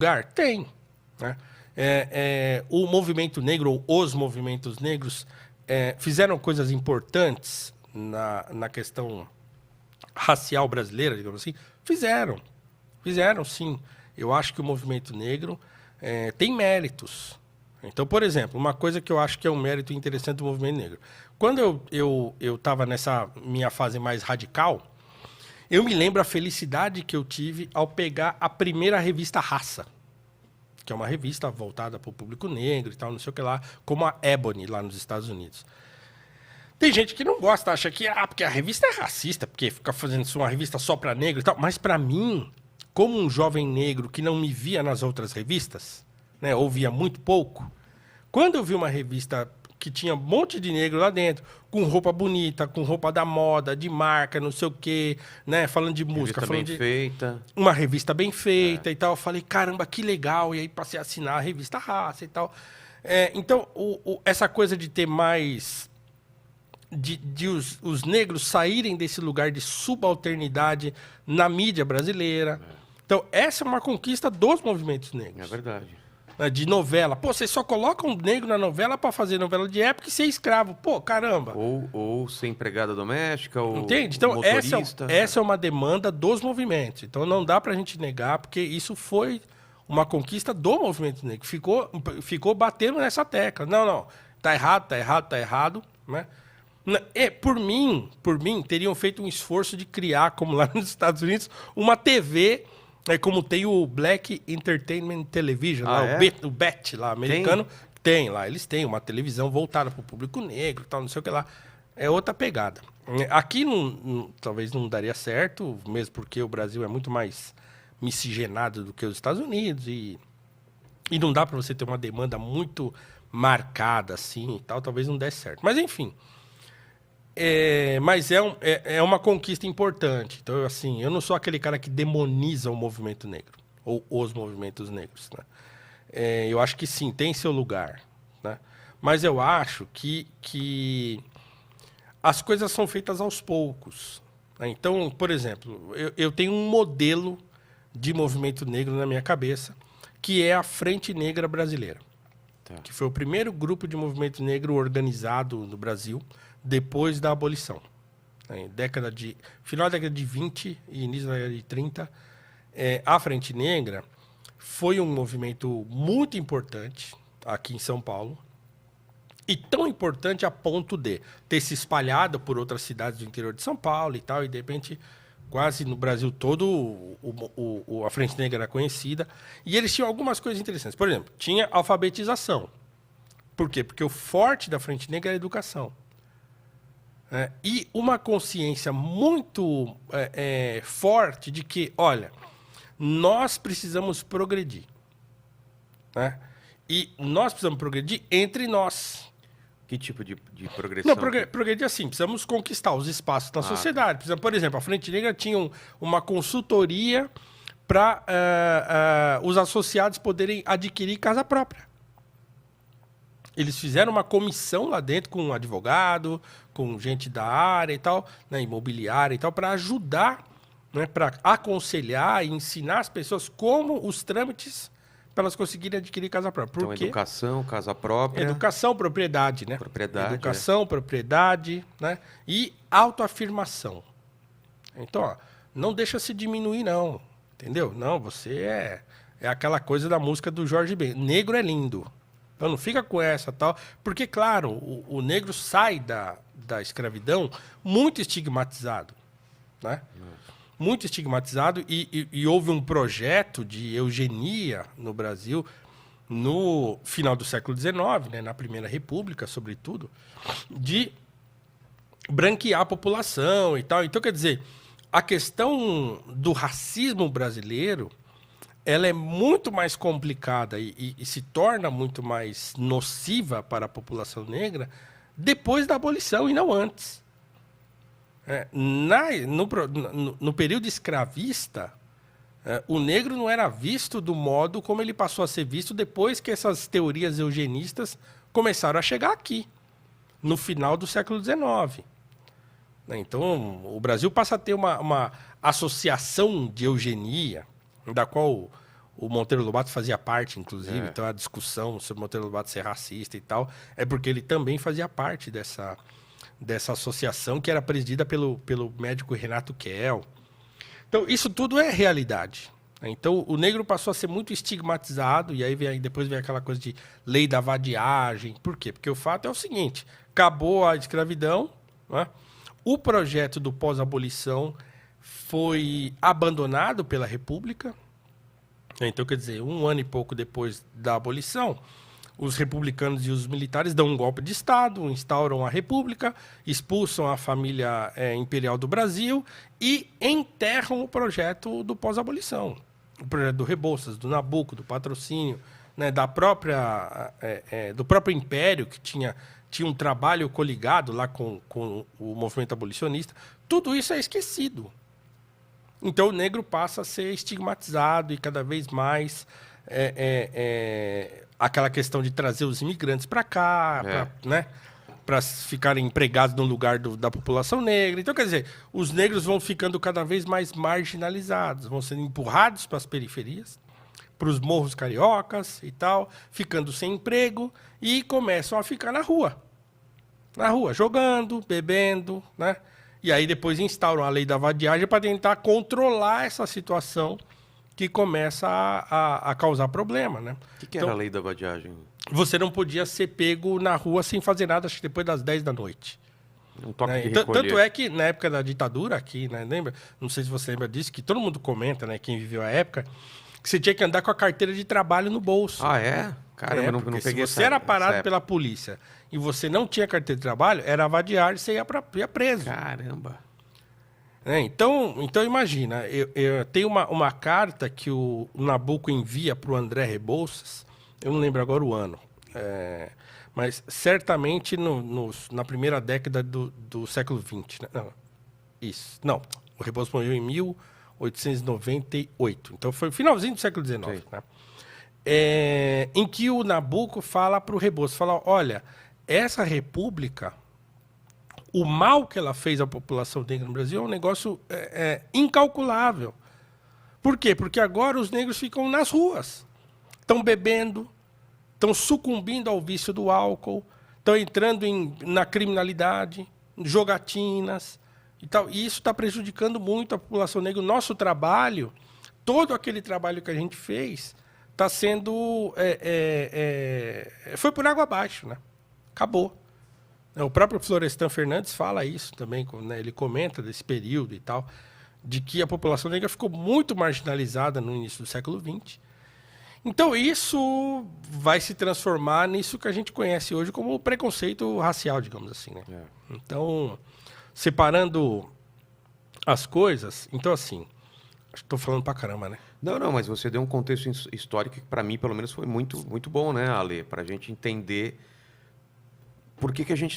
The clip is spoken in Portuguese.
lugar? Tem. Né? O movimento negro, ou os movimentos negros, fizeram coisas importantes na questão racial brasileira, digamos assim? Fizeram. Fizeram, sim. Eu acho que o movimento negro tem méritos. Então, por exemplo, uma coisa que eu acho que é um mérito interessante do movimento negro. Quando eu estava nessa minha fase mais radical, eu me lembro a felicidade que eu tive ao pegar a primeira revista Raça, que é uma revista voltada para o público negro e tal, não sei o que lá, como a Ebony, lá nos Estados Unidos. Tem gente que não gosta, acha que porque a revista é racista, porque fica fazendo isso uma revista só para negro e tal. Mas para mim, como um jovem negro que não me via nas outras revistas, né, ou via muito pouco, quando eu vi uma revista que tinha um monte de negro lá dentro, com roupa bonita, com roupa da moda, de marca, não sei o quê, né, falando de música, falando de feita. uma revista bem feita e tal, eu falei, caramba, que legal, e aí passei a assinar a revista Raça e tal. Então, essa coisa de ter mais os negros saírem desse lugar de subalternidade na mídia brasileira. Então, essa é uma conquista dos movimentos negros. É verdade. De novela. Pô, você só coloca um negro na novela para fazer novela de época e ser escravo. Pô, caramba. Ou ser empregada doméstica, ou entende? Então, motorista. essa é uma demanda dos movimentos. Então, não dá para a gente negar, porque isso foi uma conquista do movimento negro. Ficou batendo nessa tecla. Não. Tá errado, né? Por mim, teriam feito um esforço de criar, como lá nos Estados Unidos, uma TV, como tem o Black Entertainment Television, lá, o BET lá, americano. Tem lá, eles têm uma televisão voltada para o público negro, tal, não sei o que lá. É outra pegada. Aqui talvez não daria certo, mesmo porque o Brasil é muito mais miscigenado do que os Estados Unidos e não dá para você ter uma demanda muito marcada assim e tal, talvez não desse certo. Mas enfim... mas é uma conquista importante. Então, assim, eu não sou aquele cara que demoniza o movimento negro, ou os movimentos negros. Né? Eu acho que sim, tem seu lugar. Né? Mas eu acho que as coisas são feitas aos poucos. Né? Então, por exemplo, eu tenho um modelo de movimento negro na minha cabeça, que é a Frente Negra Brasileira. Tá. Que foi o primeiro grupo de movimento negro organizado no Brasil, depois da abolição. Final da década de 20 e início da década de 30, a Frente Negra foi um movimento muito importante aqui em São Paulo, e tão importante a ponto de ter se espalhado por outras cidades do interior de São Paulo e tal, e de repente, quase no Brasil todo, a Frente Negra era conhecida, e eles tinham algumas coisas interessantes. Por exemplo, tinha alfabetização. Por quê? Porque o forte da Frente Negra era a educação. E uma consciência muito forte de que, olha, nós precisamos progredir. Né? E nós precisamos progredir entre nós. Que tipo de progressão? Não, progredir assim, precisamos conquistar os espaços na sociedade. Por exemplo, a Frente Negra tinha uma consultoria para os associados poderem adquirir casa própria. Eles fizeram uma comissão lá dentro com um advogado, com gente da área e tal, né, imobiliária e tal, para ajudar, né, para aconselhar e ensinar as pessoas como os trâmites para elas conseguirem adquirir casa própria. Então, educação, casa própria. Educação, propriedade, né? Propriedade. Educação, propriedade, né? E autoafirmação. Então, não deixa se diminuir, não. Entendeu? Não, você é aquela coisa da música do Jorge Ben. Negro é lindo. Então não fica com essa tal. Porque, claro, o negro sai da escravidão muito estigmatizado. Né? Muito estigmatizado. E houve um projeto de eugenia no Brasil no final do século XIX, né, na Primeira República, sobretudo, de branquear a população e tal. Então, quer dizer, a questão do racismo brasileiro, ela é muito mais complicada e se torna muito mais nociva para a população negra depois da abolição e não antes. No período escravista, o negro não era visto do modo como ele passou a ser visto depois que essas teorias eugenistas começaram a chegar aqui, no final do século XIX. Então, o Brasil passa a ter uma associação de eugenia, da qual o Monteiro Lobato fazia parte, inclusive, É. então a discussão sobre o Monteiro Lobato ser racista e tal, é porque ele também fazia parte dessa associação que era presidida pelo médico Renato Kell. Então, isso tudo é realidade. Então, o negro passou a ser muito estigmatizado, e aí depois vem aquela coisa de lei da vadiagem. Por quê? Porque o fato é o seguinte, acabou a escravidão, né? O projeto do pós-abolição foi abandonado pela República. Então, quer dizer, um ano e pouco depois da abolição, os republicanos e os militares dão um golpe de Estado, instauram a República, expulsam a família imperial do Brasil e enterram o projeto do pós-abolição. O projeto do Rebouças, do Nabuco, do patrocínio, né, do próprio Império, que tinha um trabalho coligado lá com o movimento abolicionista. Tudo isso é esquecido. Então o negro passa a ser estigmatizado e cada vez mais aquela questão de trazer os imigrantes para cá, para ficarem empregados no lugar da população negra. Então, quer dizer, os negros vão ficando cada vez mais marginalizados, vão sendo empurrados para as periferias, para os morros cariocas e tal, ficando sem emprego e começam a ficar na rua, jogando, bebendo, né? E aí depois instauram a lei da vadiagem para tentar controlar essa situação que começa a causar problema, né? O que era a lei da vadiagem? Você não podia ser pego na rua sem fazer nada, acho que depois das 10 da noite. Um toque Né? de recolher. Tanto é que na época da ditadura aqui, né, lembra? Não sei se você lembra disso, que todo mundo comenta, né, quem viveu a época, que você tinha que andar com a carteira de trabalho no bolso. Ah, é? Caramba, eu não Porque peguei se você era parado pela polícia e você não tinha carteira de trabalho, era vadiagem, você ia preso. Caramba. Então imagina, eu tenho uma carta que o Nabuco envia para o André Rebouças, eu não lembro agora o ano, mas certamente na primeira década do século XX. Né? Não, isso. Não, o Rebouças morreu em 1898, então foi finalzinho do século XIX. Né? Em que o Nabuco fala para o Rebouças, fala, olha, essa república, o mal que ela fez à população negra no Brasil é um negócio incalculável. Por quê? Porque agora os negros ficam nas ruas, estão bebendo, estão sucumbindo ao vício do álcool, estão entrando na criminalidade, jogatinas e tal. E isso está prejudicando muito a população negra. O nosso trabalho, todo aquele trabalho que a gente fez, está sendo... foi por água abaixo, né? Acabou. O próprio Florestan Fernandes fala isso também, né? Ele comenta desse período e tal, de que a população negra ficou muito marginalizada no início do século XX. Então isso vai se transformar nisso que a gente conhece hoje como o preconceito racial, digamos assim. Né? Então, separando as coisas, então assim, estou falando pra caramba, né? Não, mas você deu um contexto histórico que para mim, pelo menos, foi muito, muito bom, né, Ale? Para a gente entender por que a gente está